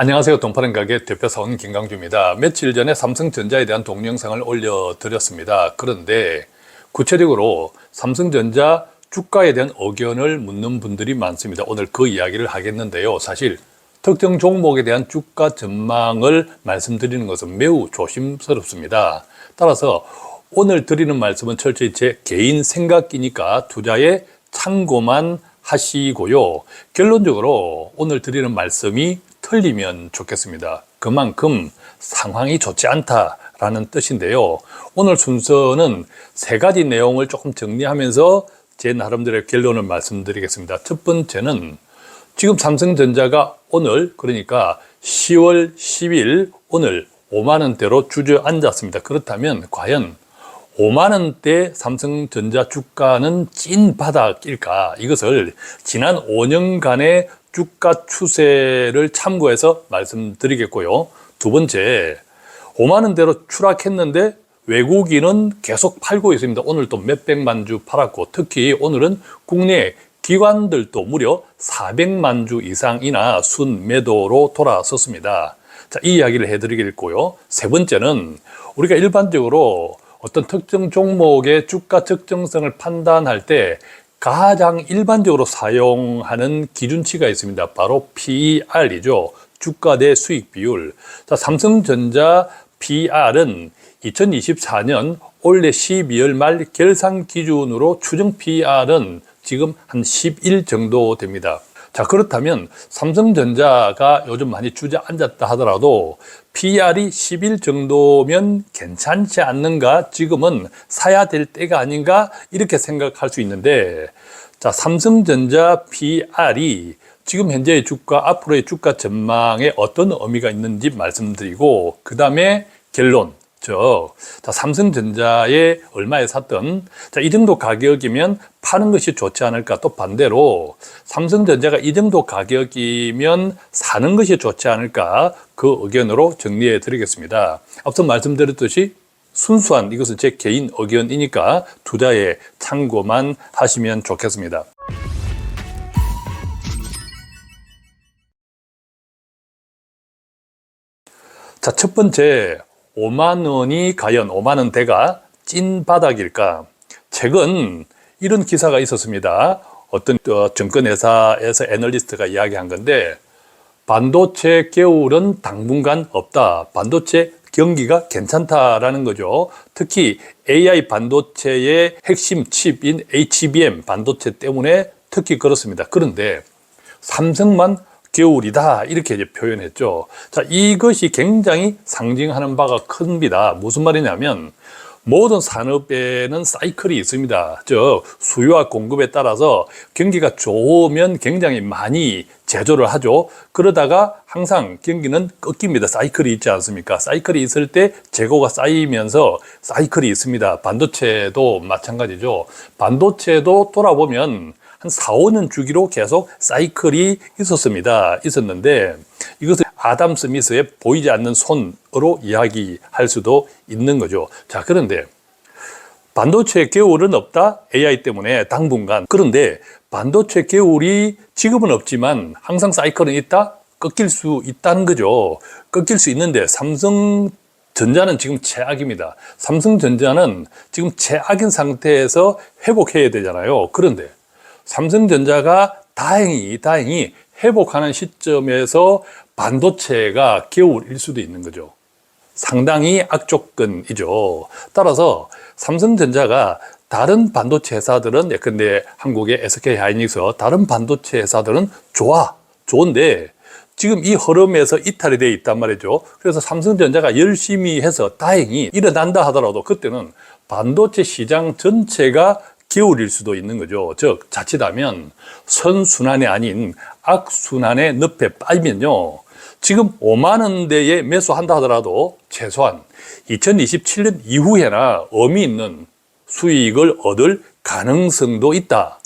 안녕하세요. 동파는 가게 대표사원 김강주입니다. 며칠 전에 삼성전자에 대한 동영상을 올려드렸습니다. 그런데 구체적으로 삼성전자 주가에 대한 의견을 묻는 분들이 많습니다. 오늘 그 이야기를 하겠는데요. 사실 특정 종목에 대한 주가 전망을 말씀드리는 것은 매우 조심스럽습니다. 따라서 오늘 드리는 말씀은 철저히 제 개인 생각이니까 투자에 참고만 하시고요. 결론적으로 오늘 드리는 말씀이 틀리면 좋겠습니다. 그만큼 상황이 좋지 않다라는 뜻인데요. 오늘 순서는 세 가지 내용을 조금 정리하면서 제 나름대로의 결론을 말씀드리겠습니다. 첫 번째는 지금 삼성전자가 오늘, 그러니까 10월 10일 오늘 5만 원대로 주저앉았습니다. 그렇다면 과연 5만 원대 삼성전자 주가는 찐 바닥일까? 이것을 지난 5년간의 주가 추세를 참고해서 말씀드리겠고요. 두 번째, 5만 원대로 추락했는데 외국인은 계속 팔고 있습니다. 오늘 또 몇백만 주 팔았고, 특히 오늘은 국내 기관들도 무려 400만 주 이상이나 순매도로 돌아섰습니다. 자, 이 이야기를 해드리겠고요. 세 번째는 우리가 일반적으로 어떤 특정 종목의 주가 적정성을 판단할 때 가장 일반적으로 사용하는 기준치가 있습니다. 바로 PER이죠. 주가 대 수익 비율. 자, 삼성전자 PER은 2024년 올해 12월 말 결산 기준으로 추정 PER은 지금 한 11 정도 됩니다. 자, 그렇다면 삼성전자가 요즘 많이 주저앉았다 하더라도 PER이 10일 정도면 괜찮지 않는가? 지금은 사야 될 때가 아닌가? 이렇게 생각할 수 있는데, 자, 삼성전자 PER이 지금 현재의 주가, 앞으로의 주가 전망에 어떤 의미가 있는지 말씀드리고, 그 다음에 결론. 자, 삼성전자에 얼마에 샀던, 자, 이 정도 가격이면 파는 것이 좋지 않을까? 또 반대로 삼성전자가 이 정도 가격이면 사는 것이 좋지 않을까? 그 의견으로 정리해 드리겠습니다. 앞서 말씀드렸듯이 순수한, 이것은 제 개인 의견이니까 투자에 참고만 하시면 좋겠습니다. 자, 첫 번째, 5만 원이 과연 5만 원대가 찐 바닥일까? 최근 이런 기사가 있었습니다. 어떤 증권회사에서 애널리스트가 이야기한 건데, 반도체 겨울은 당분간 없다. 반도체 경기가 괜찮다라는 거죠. 특히 AI 반도체의 핵심 칩인 HBM 반도체 때문에 특히 그렇습니다. 그런데 삼성만 겨울이다, 이렇게 이제 표현했죠. 자, 이것이 굉장히 상징하는 바가 큽니다. 무슨 말이냐면 모든 산업에는 사이클이 있습니다. 즉 수요와 공급에 따라서 경기가 좋으면 굉장히 많이 제조를 하죠. 그러다가 항상 경기는 꺾입니다. 사이클이 있지 않습니까? 사이클이 있을 때 재고가 쌓이면서 사이클이 있습니다. 반도체도 마찬가지죠. 반도체도 돌아보면 한 4, 5년 주기로 계속 사이클이 있었는데 이것을 아담 스미스의 보이지 않는 손으로 이야기할 수도 있는 거죠. 자, 그런데 반도체 겨울은 없다? AI 때문에 당분간. 그런데 반도체 겨울이 지금은 없지만 항상 사이클은 있다? 꺾일 수 있다는 거죠. 꺾일 수 있는데 삼성전자는 지금 최악입니다. 삼성전자는 지금 최악인 상태에서 회복해야 되잖아요. 그런데 삼성전자가 다행히 회복하는 시점에서 반도체가 겨울일 수도 있는 거죠. 상당히 악조건이죠. 따라서 삼성전자가 다른 반도체 회사들은, 예컨대 한국의 SK하이닉스, 다른 반도체 회사들은 좋은데 지금 이 흐름에서 이탈이 되어 있단 말이죠. 그래서 삼성전자가 열심히 해서 다행히 일어난다 하더라도 그때는 반도체 시장 전체가 겨울일 수도 있는 거죠. 즉 자칫하면 선순환이 아닌 악순환의 늪에 빠지면요, 지금 5만 원대에 매수한다 하더라도 최소한 2027년 이후에나 의미 있는 수익을 얻을 가능성도 있다.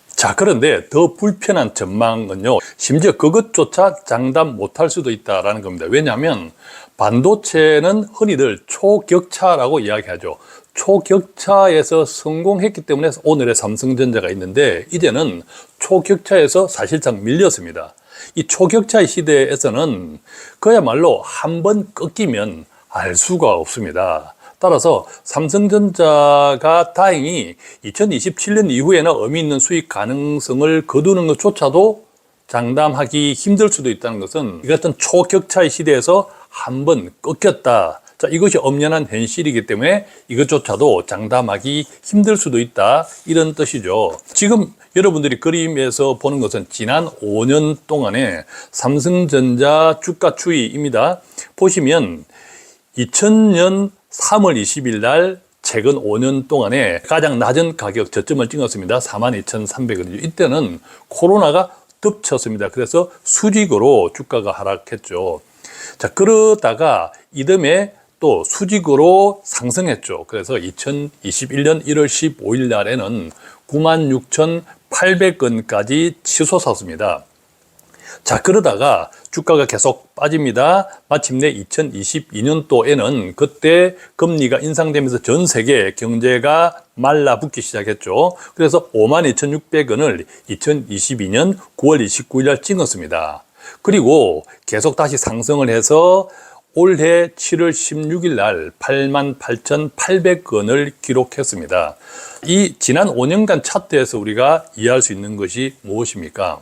자, 그런데 더 불편한 전망은요, 심지어 그것조차 장담 못할 수도 있다는 겁니다. 왜냐하면 반도체는 흔히들 초격차라고 이야기하죠. 초격차에서 성공했기 때문에 오늘의 삼성전자가 있는데, 이제는 초격차에서 사실상 밀렸습니다. 이 초격차의 시대에서는 그야말로 한 번 꺾이면 알 수가 없습니다. 따라서 삼성전자가 다행히 2027년 이후에는 의미 있는 수익 가능성을 거두는 것조차도 장담하기 힘들 수도 있다는 것은 이 같은 초격차의 시대에서 한 번 꺾였다. 자, 이것이 엄연한 현실이기 때문에 이것조차도 장담하기 힘들 수도 있다. 이런 뜻이죠. 지금 여러분들이 그림에서 보는 것은 지난 5년 동안의 삼성전자 주가 추이입니다. 보시면 2000년 3월 20일 날 최근 5년 동안에 가장 낮은 가격 저점을 찍었습니다. 42,300원이죠. 이때는 코로나가 덮쳤습니다. 그래서 수직으로 주가가 하락했죠. 자, 그러다가 이듬해 또 수직으로 상승했죠. 그래서 2021년 1월 15일 날에는 96,800원까지 치솟았습니다. 자, 그러다가 주가가 계속 빠집니다. 마침내 2022년도에는 그때 금리가 인상되면서 전 세계 경제가 말라붙기 시작했죠. 그래서 52,600원을 2022년 9월 29일 날 찍었습니다. 그리고 계속 다시 상승을 해서 올해 7월 16일 날 88,800원을 기록했습니다. 이 지난 5년간 차트에서 우리가 이해할 수 있는 것이 무엇입니까?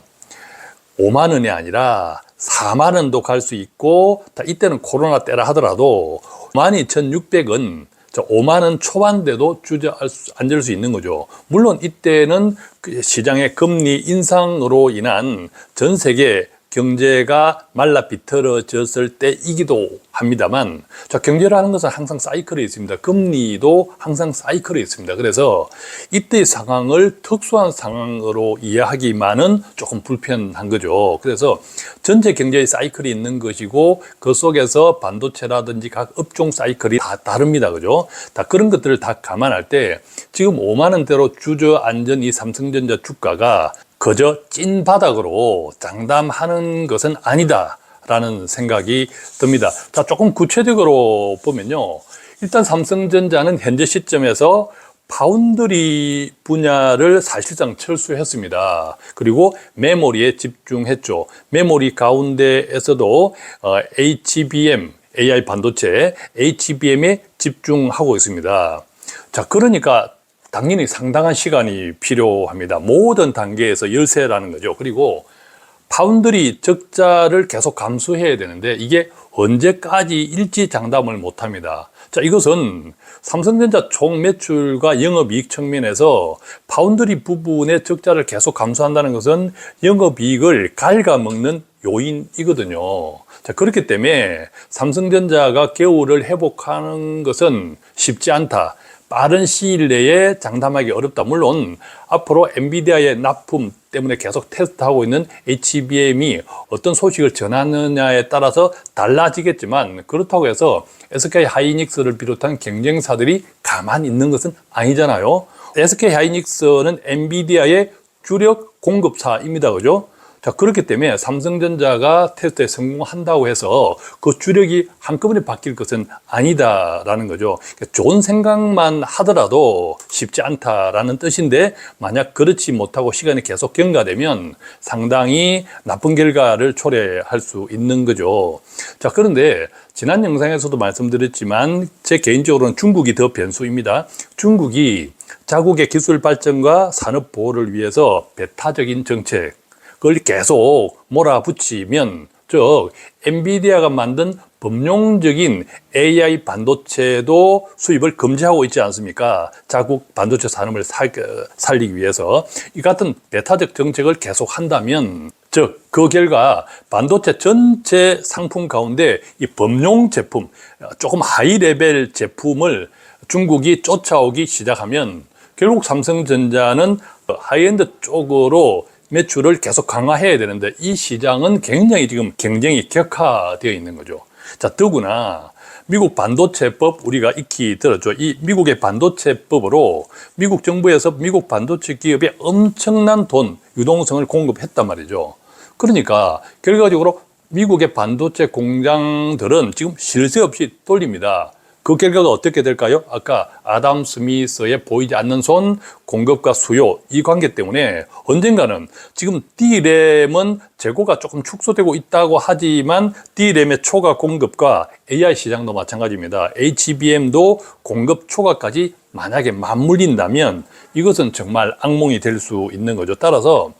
5만 원이 아니라 4만 원도 갈 수 있고, 이때는 코로나 때라 하더라도 52,600원, 5만 원 초반대도 주저앉을 수 있는 거죠. 물론 이때는 시장의 금리 인상으로 인한 전 세계 경제가 말라 비틀어졌을 때이기도 합니다만, 자, 경제라는 것은 항상 사이클이 있습니다. 금리도 항상 사이클이 있습니다. 그래서 이때의 상황을 특수한 상황으로 이해하기만은 조금 불편한 거죠. 그래서 전체 경제의 사이클이 있는 것이고, 그 속에서 반도체라든지 각 업종 사이클이 다 다릅니다. 그죠? 다 그런 것들을 다 감안할 때 지금 5만 원대로 주저앉은 이 삼성전자 주가가 그저 찐 바닥으로 장담하는 것은 아니다라는 생각이 듭니다. 자, 조금 구체적으로 보면요. 일단 삼성전자는 현재 시점에서 파운드리 분야를 사실상 철수했습니다. 그리고 메모리에 집중했죠. 메모리 가운데에서도 HBM, AI 반도체, HBM에 집중하고 있습니다. 자, 그러니까 당연히 상당한 시간이 필요합니다. 모든 단계에서 열세라는 거죠. 그리고 파운드리 적자를 계속 감수해야 되는데 이게 언제까지 일지 장담을 못합니다. 자, 이것은 삼성전자 총 매출과 영업이익 측면에서 파운드리 부분의 적자를 계속 감수한다는 것은 영업이익을 갉아먹는 요인이거든요. 자, 그렇기 때문에 삼성전자가 겨울을 회복하는 것은 쉽지 않다. 빠른 시일 내에 장담하기 어렵다. 물론 앞으로 엔비디아의 납품 때문에 계속 테스트하고 있는 HBM이 어떤 소식을 전하느냐에 따라서 달라지겠지만, 그렇다고 해서 SK 하이닉스를 비롯한 경쟁사들이 가만히 있는 것은 아니잖아요. SK 하이닉스는 엔비디아의 주력 공급사입니다. 그죠? 자, 그렇기 때문에 삼성전자가 테스트에 성공한다고 해서 그 주력이 한꺼번에 바뀔 것은 아니다라는 거죠. 좋은 생각만 하더라도 쉽지 않다라는 뜻인데, 만약 그렇지 못하고 시간이 계속 경과되면 상당히 나쁜 결과를 초래할 수 있는 거죠. 자, 그런데 지난 영상에서도 말씀드렸지만 제 개인적으로는 중국이 더 변수입니다. 중국이 자국의 기술 발전과 산업 보호를 위해서 배타적인 정책, 그걸 계속 몰아붙이면, 즉 엔비디아가 만든 범용적인 AI 반도체도 수입을 금지하고 있지 않습니까? 자국 반도체 산업을 살리기 위해서 이 같은 배타적 정책을 계속 한다면, 즉 그 결과 반도체 전체 상품 가운데 이 범용 제품, 조금 하이 레벨 제품을 중국이 쫓아오기 시작하면 결국 삼성전자는 하이엔드 쪽으로 매출을 계속 강화해야 되는데, 이 시장은 굉장히 지금 경쟁이 격화되어 있는 거죠. 자, 더구나 미국 반도체법 우리가 익히 들었죠. 이 미국의 반도체법으로 미국 정부에서 미국 반도체 기업에 엄청난 돈, 유동성을 공급했단 말이죠. 그러니까 결과적으로 미국의 반도체 공장들은 지금 쉴 새 없이 돌립니다. 그 결과가 어떻게 될까요? 아까 아담 스미스의 보이지 않는 손, 공급과 수요, 이 관계 때문에 언젠가는 지금 D램은 재고가 조금 축소되고 있다고 하지만 D램의 초과 공급과 AI 시장도 마찬가지입니다. HBM도 공급 초과까지 만약에 맞물린다면 이것은 정말 악몽이 될 수 있는 거죠. 따라서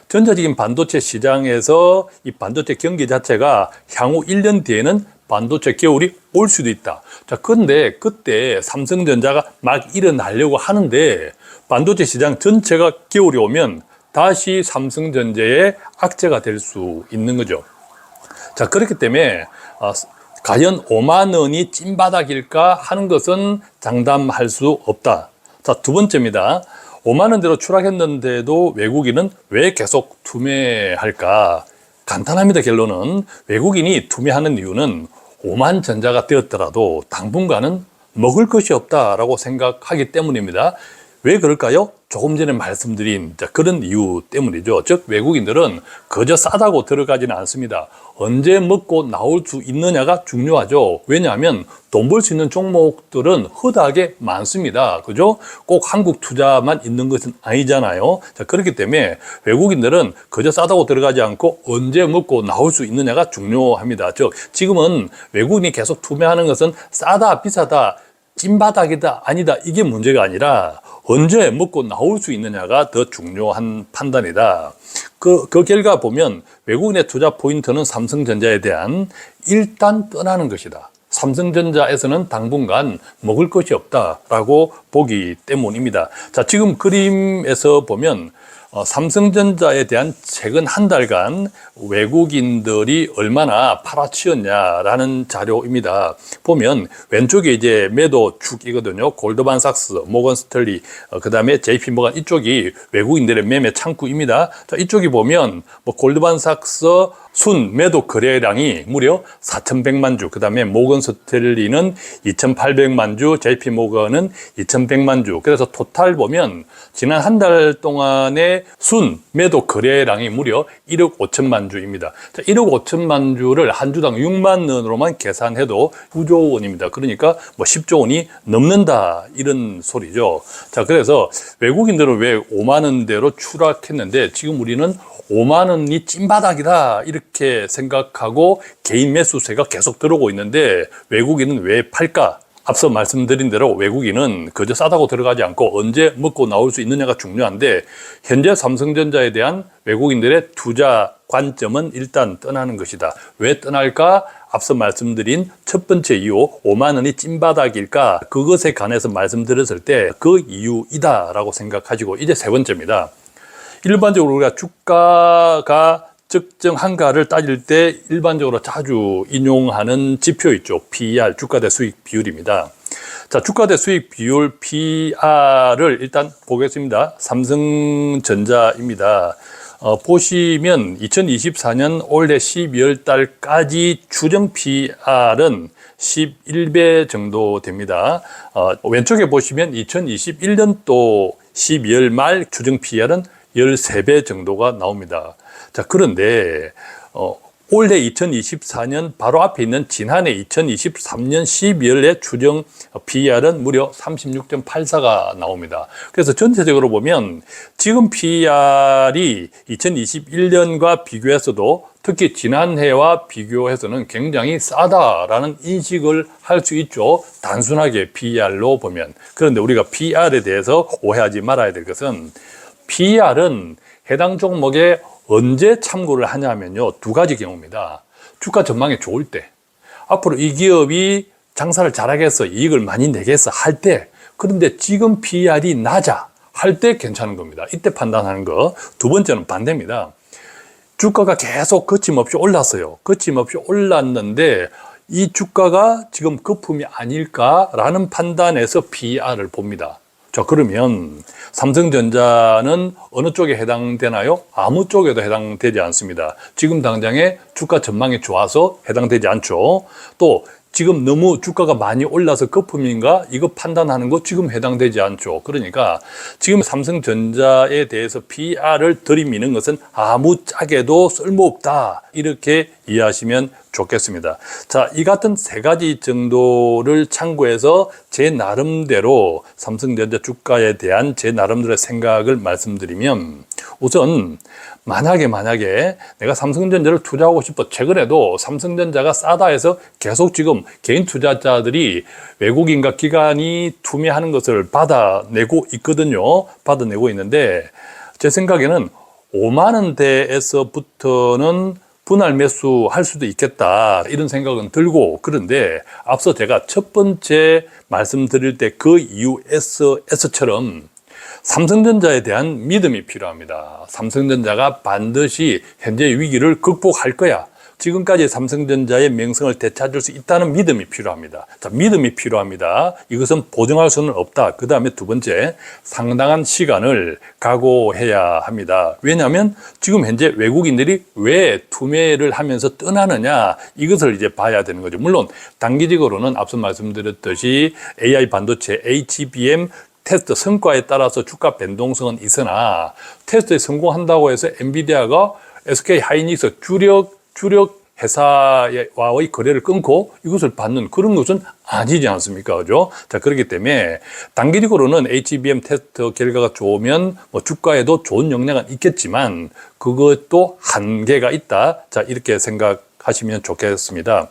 전자적인 반도체 시장에서 이 반도체 경기 자체가 향후 1년 뒤에는 반도체 겨울이 올 수도 있다. 자, 그런데 그때 삼성전자가 막 일어나려고 하는데 반도체 시장 전체가 겨울이 오면 다시 삼성전자의 악재가 될 수 있는 거죠. 자, 그렇기 때문에 과연 5만 원이 찐바닥일까 하는 것은 장담할 수 없다. 자, 두 번째입니다. 5만 원대로 추락했는데도 외국인은 왜 계속 투매할까? 간단합니다. 결론은 외국인이 투매하는 이유는 5만 전자가 되었더라도 당분간은 먹을 것이 없다라고 생각하기 때문입니다. 왜 그럴까요? 조금 전에 말씀드린 그런 이유 때문이죠. 즉 외국인들은 그저 싸다고 들어가지는 않습니다. 언제 먹고 나올 수 있느냐가 중요하죠. 왜냐하면 돈 벌 수 있는 종목들은 허다하게 많습니다. 그죠? 꼭 한국 투자만 있는 것은 아니잖아요. 자, 그렇기 때문에 외국인들은 그저 싸다고 들어가지 않고 언제 먹고 나올 수 있느냐가 중요합니다. 즉 지금은 외국인이 계속 투매하는 것은 싸다, 비싸다, 찐바닥이다, 아니다, 이게 문제가 아니라 언제 먹고 나올 수 있느냐가 더 중요한 판단이다. 그 결과 보면 외국인의 투자 포인트는 삼성전자에 대한 일단 떠나는 것이다. 삼성전자에서는 당분간 먹을 것이 없다라고 보기 때문입니다. 자, 지금 그림에서 보면 삼성전자에 대한 최근 한 달간 외국인들이 얼마나 팔아치웠냐라는 자료입니다. 보면 왼쪽에 이제 매도 축이거든요. 골드만삭스, 모건 스탠리, 그다음에 JP 모건 이쪽이 외국인들의 매매 창구입니다. 자, 이쪽이 보면 골드만삭스 순 매도 거래량이 무려 4,100만 주, 그다음에 모건 스탠리는 2,800만 주, JP 모건은 2,100만 주. 그래서 토탈 보면 지난 한 달 동안의 순 매도 거래량이 무려 1억 5천만 주입니다. 자, 1억 5천만 주를 한 주당 6만 원으로만 계산해도 9조 원입니다. 그러니까 10조 원이 넘는다, 이런 소리죠. 자, 그래서 외국인들은 왜 5만 원대로 추락했는데 지금 우리는 5만 원이 찐바닥이다 이렇게 생각하고 개인 매수세가 계속 들어오고 있는데 외국인은 왜 팔까? 앞서 말씀드린 대로 외국인은 그저 싸다고 들어가지 않고 언제 먹고 나올 수 있느냐가 중요한데 현재 삼성전자에 대한 외국인들의 투자 관점은 일단 떠나는 것이다. 왜 떠날까? 앞서 말씀드린 첫 번째 이유 5만 원이 찐바닥일까? 그것에 관해서 말씀드렸을 때 그 이유이다라고 생각하시고 이제 세 번째입니다. 일반적으로 우리가 주가가 적정한가를 따질 때 일반적으로 자주 인용하는 지표 있죠. PER, 주가 대 수익 비율입니다. 자, 주가 대 수익 비율 PER을 일단 보겠습니다. 삼성전자입니다. 보시면 2024년 올해 12월 달까지 추정 PER은 11배 정도 됩니다. 왼쪽에 보시면 2021년도 12월 말 추정 PER은 13배 정도가 나옵니다. 자, 그런데 올해 2024년 바로 앞에 있는 지난해 2023년 12월에 추정 PER은 무려 36.84가 나옵니다. 그래서 전체적으로 보면 지금 PER이 2021년과 비교해서도 특히 지난해와 비교해서는 굉장히 싸다라는 인식을 할 수 있죠. 단순하게 PER로 보면. 그런데 우리가 PER에 대해서 오해하지 말아야 될 것은 PER은 해당 종목에 언제 참고를 하냐면요. 두 가지 경우입니다. 주가 전망이 좋을 때, 앞으로 이 기업이 장사를 잘하겠어, 이익을 많이 내겠어 할 때, 그런데 지금 PER이 낮아 할 때 괜찮은 겁니다. 이때 판단하는 거. 두 번째는 반대입니다. 주가가 계속 거침없이 올랐어요. 거침없이 올랐는데 이 주가가 지금 거품이 아닐까라는 판단에서 PER을 봅니다. 자, 그러면 삼성전자는 어느 쪽에 해당되나요? 아무 쪽에도 해당되지 않습니다. 지금 당장에 주가 전망이 좋아서 해당되지 않죠. 또 지금 너무 주가가 많이 올라서 거품인가? 이거 판단하는 거 지금 해당되지 않죠. 그러니까 지금 삼성전자에 대해서 PER을 들이미는 것은 아무 짝에도 쓸모없다, 이렇게 이해하시면 좋겠습니다. 자, 이 같은 세 가지 정도를 참고해서 제 나름대로 삼성전자 주가에 대한 제 나름대로의 생각을 말씀드리면, 우선 만약에 내가 삼성전자를 투자하고 싶어, 최근에도 삼성전자가 싸다 해서 계속 지금 개인 투자자들이 외국인과 기관이 투매하는 것을 받아내고 있거든요. 받아내고 있는데, 제 생각에는 5만 원대에서부터는 분할 매수할 수도 있겠다, 이런 생각은 들고, 그런데 앞서 제가 첫 번째 말씀드릴 때 그 이유에서처럼 삼성전자에 대한 믿음이 필요합니다. 삼성전자가 반드시 현재 위기를 극복할 거야. 지금까지 삼성전자의 명성을 되찾을 수 있다는 믿음이 필요합니다. 자, 믿음이 필요합니다. 이것은 보증할 수는 없다. 그 다음에 두 번째, 상당한 시간을 각오해야 합니다. 왜냐하면 지금 현재 외국인들이 왜 투매를 하면서 떠나느냐, 이것을 이제 봐야 되는 거죠. 물론 단기적으로는 앞서 말씀드렸듯이 AI 반도체, HBM 테스트 성과에 따라서 주가 변동성은 있으나, 테스트에 성공한다고 해서 엔비디아가 SK 하이닉스 주력 회사와의 거래를 끊고 이것을 받는 그런 것은 아니지 않습니까? 그죠? 자, 그렇기 때문에 단기적으로는 HBM 테스트 결과가 좋으면 뭐 주가에도 좋은 영향은 있겠지만 그것도 한계가 있다. 자, 이렇게 생각하시면 좋겠습니다.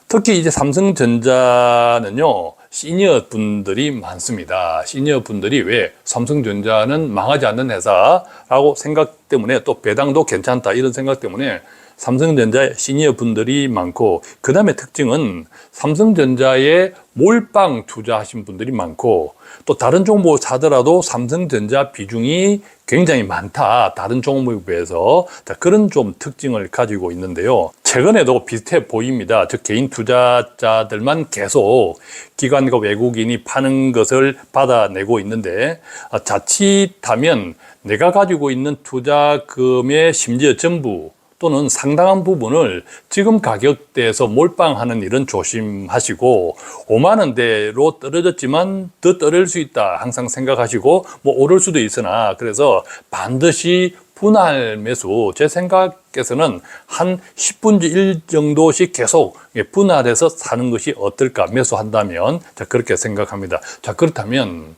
특히 이제 삼성전자는요, 시니어 분들이 많습니다. 시니어 분들이 왜 삼성전자는 망하지 않는 회사라고 생각 때문에, 또 배당도 괜찮다, 이런 생각 때문에 삼성전자의 시니어 분들이 많고, 그 다음에 특징은 삼성전자에 몰빵 투자하신 분들이 많고, 또 다른 종목 사더라도 삼성전자 비중이 굉장히 많다, 다른 종목에 비해서. 자, 그런 좀 특징을 가지고 있는데요. 최근에도 비슷해 보입니다. 즉, 개인 투자자들만 계속 기관과 외국인이 파는 것을 받아내고 있는데, 자칫하면 내가 가지고 있는 투자금의 심지어 전부 또는 상당한 부분을 지금 가격대에서 몰빵하는 일은 조심하시고, 5만 원대로 떨어졌지만 더 떨어질 수 있다 항상 생각하시고, 뭐 오를 수도 있으나, 그래서 반드시 분할 매수, 제 생각에서는 한 10분의 1 정도씩 계속 분할해서 사는 것이 어떨까, 매수한다면. 자, 그렇게 생각합니다. 자, 그렇다면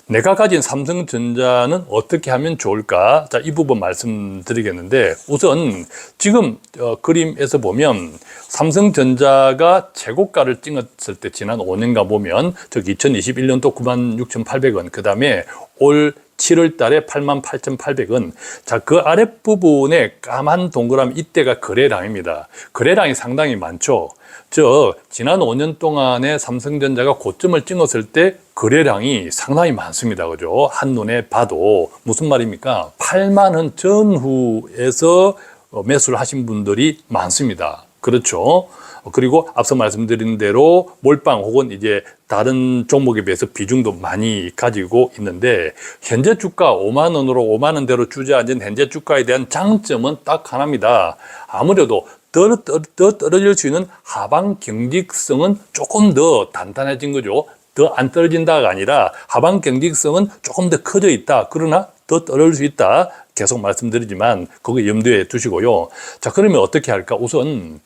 내가 가진 삼성전자는 어떻게 하면 좋을까? 자, 이 부분 말씀드리겠는데, 우선 지금 그림에서 보면 삼성전자가 최고가를 찍었을 때 지난 5년간 보면, 즉 2021년도 96,800원, 그 다음에 올 7월 달에 88,800원. 자, 그 아랫부분에 까만 동그라미, 이때가 거래량입니다. 거래량이 상당히 많죠. 지난 5년 동안에 삼성전자가 고점을 찍었을 때 거래량이 상당히 많습니다. 그죠? 한눈에 봐도. 무슨 말입니까? 8만 원 전후에서 매수를 하신 분들이 많습니다. 그렇죠? 그리고 앞서 말씀드린 대로 몰빵 혹은 이제 다른 종목에 비해서 비중도 많이 가지고 있는데, 현재 주가 5만 원으로 5만 원대로 주저앉은 현재 주가에 대한 장점은 딱 하나입니다. 아무래도 더 떨어질 수 있는 하방 경직성은 조금 더 단단해진 거죠. 더 안 떨어진다가 아니라 하방 경직성은 조금 더 커져 있다. 그러나 더 떨어질 수 있다. 계속 말씀드리지만 그거 염두에 두시고요. 자, 그러면 어떻게 할까? 우선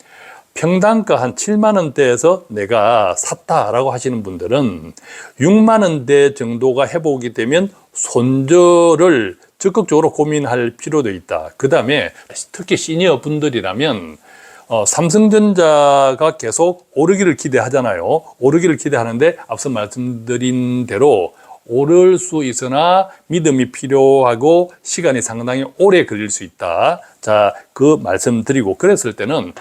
평단가 한 7만 원대에서 내가 샀다라고 하시는 분들은 6만 원대 정도가 회복이 되면 손절을 적극적으로 고민할 필요도 있다. 그 다음에 특히 시니어 분들이라면 삼성전자가 계속 오르기를 기대하잖아요. 오르기를 기대하는데 앞서 말씀드린 대로 오를 수 있으나 믿음이 필요하고 시간이 상당히 오래 걸릴 수 있다. 자, 그 말씀드리고, 그랬을 때는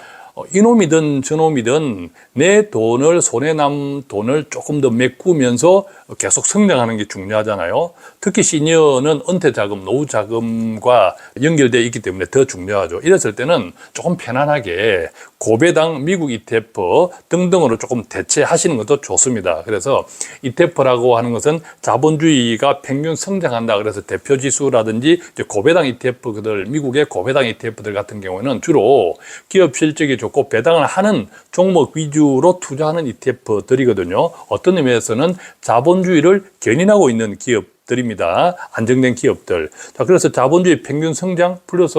이놈이든 저놈이든 내 돈을, 손에 남 돈을 조금 더 메꾸면서 계속 성장하는 게 중요하잖아요. 특히 시니어는 은퇴자금, 노후자금과 연결되어 있기 때문에 더 중요하죠. 이랬을 때는 조금 편안하게 고배당 미국 ETF 등등으로 조금 대체하시는 것도 좋습니다. 그래서 ETF라고 하는 것은 자본주의가 평균 성장한다. 그래서 대표지수라든지 이제 고배당 ETF들, 미국의 고배당 ETF들 같은 경우는 주로 기업 실적이 좋고 배당을 하는 종목 위주로 투자하는 ETF들이거든요. 어떤 의미에서는 자본주의를 견인하고 있는 기업 기업들입니다. 안정된 기업들. 자, 그래서 자본주의 평균 성장 플러스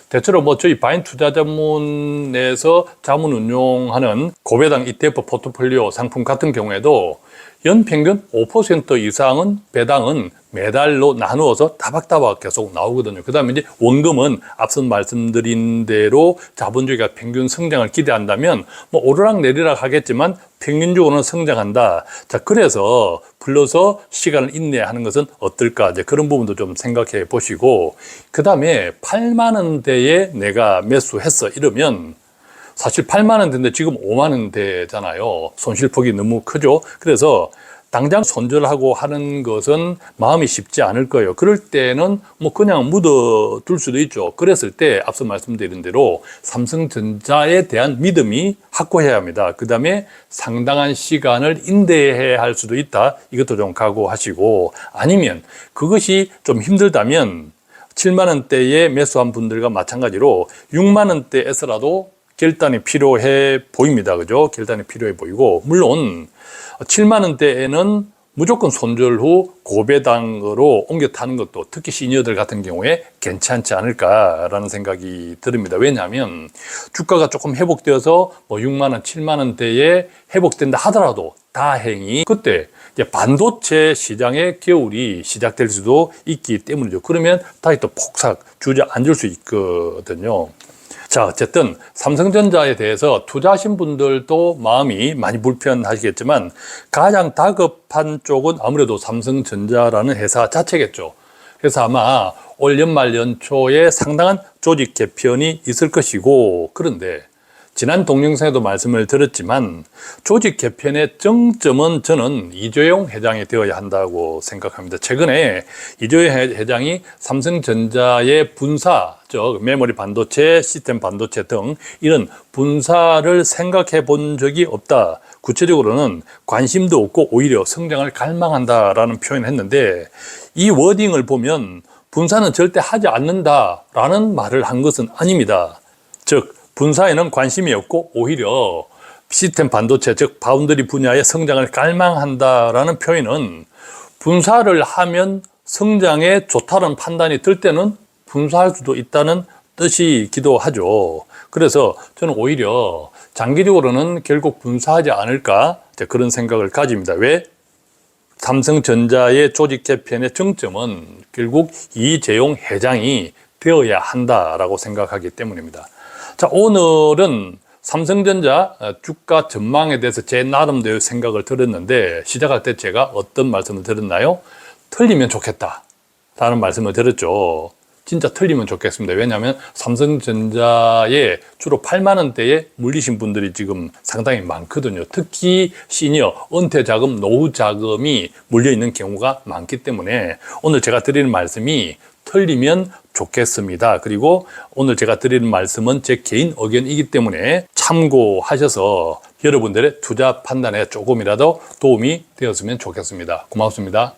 대체로 뭐 저희 바인 투자자문에서 자문 운용하는 고배당 ETF 포트폴리오 상품 같은 경우에도 연평균 5% 이상은 배당은 매달로 나누어서 따박따박 계속 나오거든요. 그 다음에 이제 원금은 앞선 말씀드린 대로 자본주의가 평균 성장을 기대한다면 뭐 오르락 내리락 하겠지만 평균적으로는 성장한다. 자, 그래서 불러서 시간을 인내하는 것은 어떨까? 이제 그런 부분도 좀 생각해 보시고, 그 다음에 8만 원대에 내가 매수했어. 이러면 사실 8만 원대인데 지금 5만 원대잖아요. 손실폭이 너무 크죠. 그래서 당장 손절하고 하는 것은 마음이 쉽지 않을 거예요. 그럴 때는 뭐 그냥 묻어둘 수도 있죠. 그랬을 때 앞서 말씀드린 대로 삼성전자에 대한 믿음이 확고해야 합니다. 그 다음에 상당한 시간을 인내해야 할 수도 있다. 이것도 좀 각오하시고, 아니면 그것이 좀 힘들다면 7만 원대에 매수한 분들과 마찬가지로 6만 원대에서라도 결단이 필요해 보입니다. 그죠? 결단이 필요해 보이고, 물론 7만 원대에는 무조건 손절 후 고배당으로 옮겨 타는 것도 특히 시니어들 같은 경우에 괜찮지 않을까라는 생각이 듭니다. 왜냐하면 주가가 조금 회복되어서 뭐 6만 원, 7만 원대에 회복된다 하더라도 다행히 그때 이제 반도체 시장의 겨울이 시작될 수도 있기 때문이죠. 그러면 다시 또 폭삭 주저앉을 수 있거든요. 자, 어쨌든 삼성전자에 대해서 투자하신 분들도 마음이 많이 불편하시겠지만 가장 다급한 쪽은 아무래도 삼성전자라는 회사 자체겠죠. 그래서 아마 올 연말 연초에 상당한 조직 개편이 있을 것이고, 그런데 지난 동영상에도 말씀을 드렸지만 조직 개편의 정점은 저는 이재용 회장이 되어야 한다고 생각합니다. 최근에 이재용 회장이 삼성전자의 분사, 즉 메모리 반도체, 시스템 반도체 등 이런 분사를 생각해 본 적이 없다. 구체적으로는 관심도 없고 오히려 성장을 갈망한다라는 표현을 했는데, 이 워딩을 보면 분사는 절대 하지 않는다라는 말을 한 것은 아닙니다. 즉 분사에는 관심이 없고 오히려 시스템 반도체, 즉 바운더리 분야의 성장을 갈망한다라는 표현은 분사를 하면 성장에 좋다는 판단이 들 때는 분사할 수도 있다는 뜻이기도 하죠. 그래서 저는 오히려 장기적으로는 결국 분사하지 않을까 그런 생각을 가집니다. 왜? 삼성전자의 조직 개편의 정점은 결국 이재용 회장이 되어야 한다라고 생각하기 때문입니다. 자, 오늘은 삼성전자 주가 전망에 대해서 제 나름대로 생각을 드렸는데, 시작할 때 제가 어떤 말씀을 드렸나요? 틀리면 좋겠다 라는 말씀을 드렸죠. 진짜 틀리면 좋겠습니다. 왜냐하면 삼성전자에 주로 8만 원대에 물리신 분들이 지금 상당히 많거든요. 특히 시니어, 은퇴 자금, 노후 자금이 물려 있는 경우가 많기 때문에 오늘 제가 드리는 말씀이 틀리면 좋겠습니다. 그리고 오늘 제가 드리는 말씀은 제 개인 의견이기 때문에 참고하셔서 여러분들의 투자 판단에 조금이라도 도움이 되었으면 좋겠습니다. 고맙습니다.